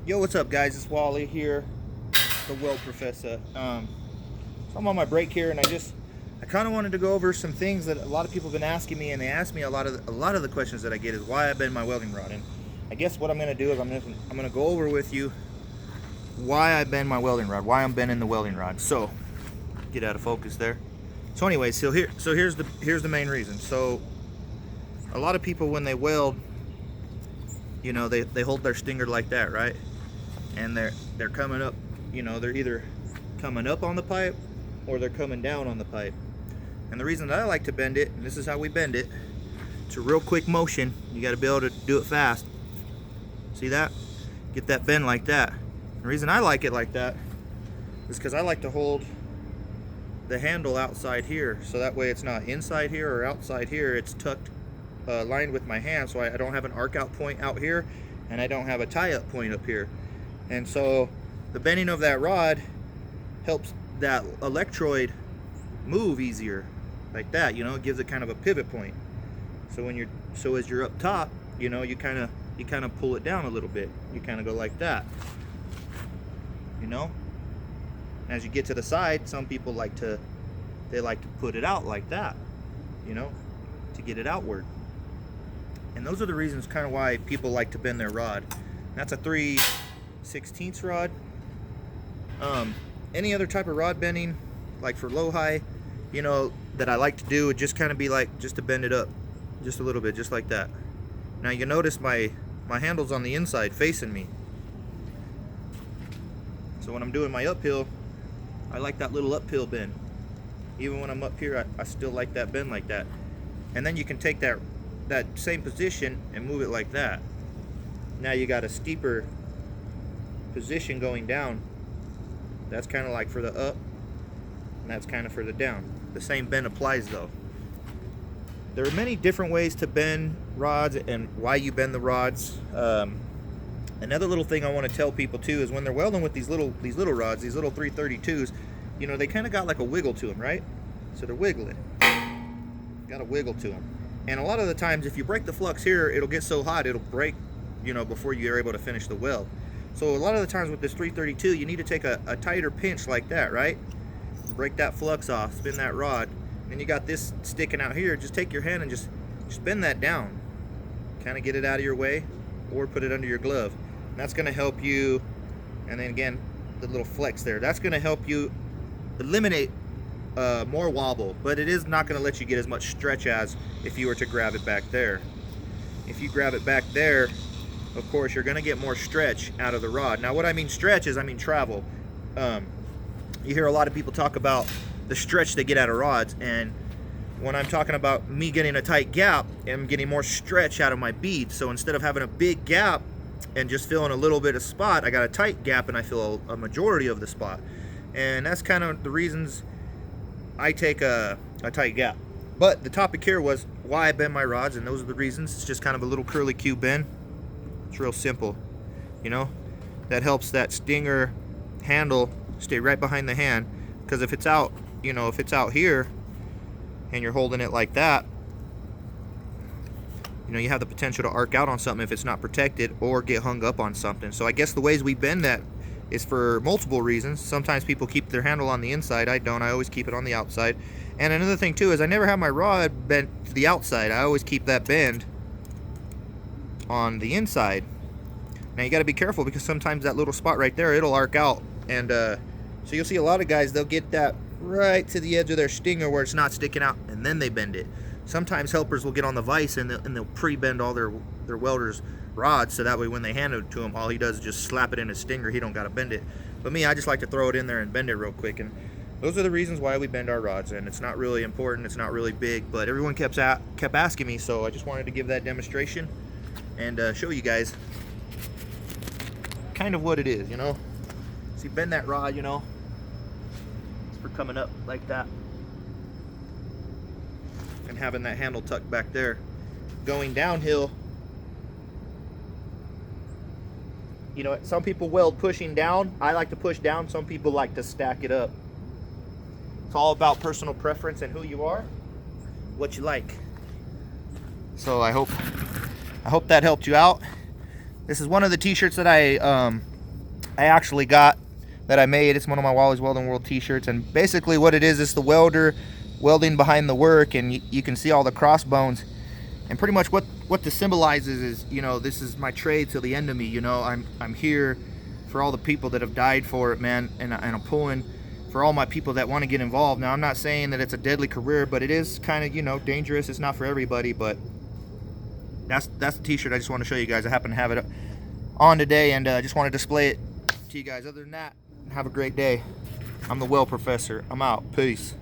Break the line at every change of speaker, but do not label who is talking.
Yo, what's up, guys? It's Wally here, the Weld Professor. So I'm on my break here, and I kind of wanted to go over some things that a lot of people have been asking me, and they ask me a lot of the questions that I get is why I bend my welding rod. And I guess what I'm going to do is I'm going to go over with you why I bend my welding rod, why I'm bending the welding rod. So get out of focus there. So anyways, here's the main reason. So a lot of people, when they weld, you know, they hold their stinger like that, right? And they're coming up, you know, they're either coming up on the pipe or they're coming down on the pipe. And the reason that I like to bend it, and this is how we bend it, it's a real quick motion. You got to be able to do it fast. See that? Get that bend like that. The reason I like it like that is because I like to hold the handle outside here, so that way it's not inside here or outside here. It's tucked, lined with my hand, so I don't have an arc out point out here, and I don't have a tie up point up here. And so the bending of that rod helps that electrode move easier, like that. You know, it gives it kind of a pivot point. So as you're up top, you know, you kind of pull it down a little bit. You kind of go like that. You know, as you get to the side, some people like to put it out like that. You know, to get it outward. And those are the reasons kind of why people like to bend their rod. That's a 3/16 rod. Any other type of rod bending, like for low high, you know, that I like to do, would just kind of be like just to bend it up just a little bit, just like that. Now you notice my handle's on the inside facing me. So when I'm doing my uphill, I like that little uphill bend. Even when I'm up here, I still like that bend like that. And then you can take that same position and move it like that. Now you got a steeper position going down. That's kind of like for the up, and that's kind of for the down. The same bend applies though. There are many different ways to bend rods and why you bend the rods. Another little thing I want to tell people too is when they're welding with these little rods, these little 332s, you know, they kind of got like a wiggle to them, right? So they're wiggling. Got a wiggle to them. And a lot of the times, if you break the flux here, it'll get so hot it'll break, you know, before you're able to finish the weld. So a lot of the times with this 332, you need to take a tighter pinch like that, right? Break that flux off, spin that rod, and you got this sticking out here. Just take your hand and just bend that down. Kind of get it out of your way, or put it under your glove. And that's going to help you. And then again, the little flex there. That's going to help you eliminate more wobble, but it is not going to let you get as much stretch as if you were to grab it back there. If you grab it back there, of course, you're going to get more stretch out of the rod. Now, what I mean stretch is I mean travel. You hear a lot of people talk about the stretch they get out of rods, and when I'm talking about me getting a tight gap, I'm getting more stretch out of my bead. So instead of having a big gap and just filling a little bit of spot, I got a tight gap and I fill a majority of the spot. And that's kind of the reasons I take a tight gap. But the topic here was why I bend my rods, and those are the reasons. It's just kind of a little curly Q bend. It's real simple, you know. That helps that stinger handle stay right behind the hand, because if it's out, you know, if it's out here and you're holding it like that, you know, you have the potential to arc out on something if it's not protected, or get hung up on something. So I guess the ways we bend that is for multiple reasons. Sometimes people keep their handle on the inside. I don't. I always keep it on the outside. And another thing too is I never have my rod bent to the outside. I always keep that bend on the inside. Now you got to be careful, because sometimes that little spot right there, it'll arc out, and so you'll see a lot of guys, they'll get that right to the edge of their stinger where it's not sticking out, and then they bend it. Sometimes helpers will get on the vise and they'll pre-bend all their welders' rods, so that way when they hand it to him, all he does is just slap it in his stinger. He don't got to bend it. But me, I just like to throw it in there and bend it real quick. And those are the reasons why we bend our rods. And it's not really important, it's not really big, but everyone kept asking me, so I just wanted to give that demonstration and show you guys kind of what it is, you know. See, bend that rod, you know, it's for coming up like that and having that handle tucked back there. Going downhill, you know, some people weld pushing down. I like to push down. Some people like to stack it up. It's all about personal preference and who you are, what you like. So I hope that helped you out. This is one of the t-shirts that I I actually got, that I made. It's one of my Wally's Welding World t-shirts, and basically what it is the welder welding behind the work, and you can see all the crossbones. And pretty much what this symbolizes is, you know, this is my trade till the end of me. You know, I'm here for all the people that have died for it, man, and I'm pulling for all my people that want to get involved. Now, I'm not saying that it's a deadly career, but it is kind of, you know, dangerous. It's not for everybody, but that's the t-shirt I just want to show you guys. I happen to have it on today, and I just want to display it to you guys. Other than that, have a great day. I'm the Weld Professor. I'm out. Peace.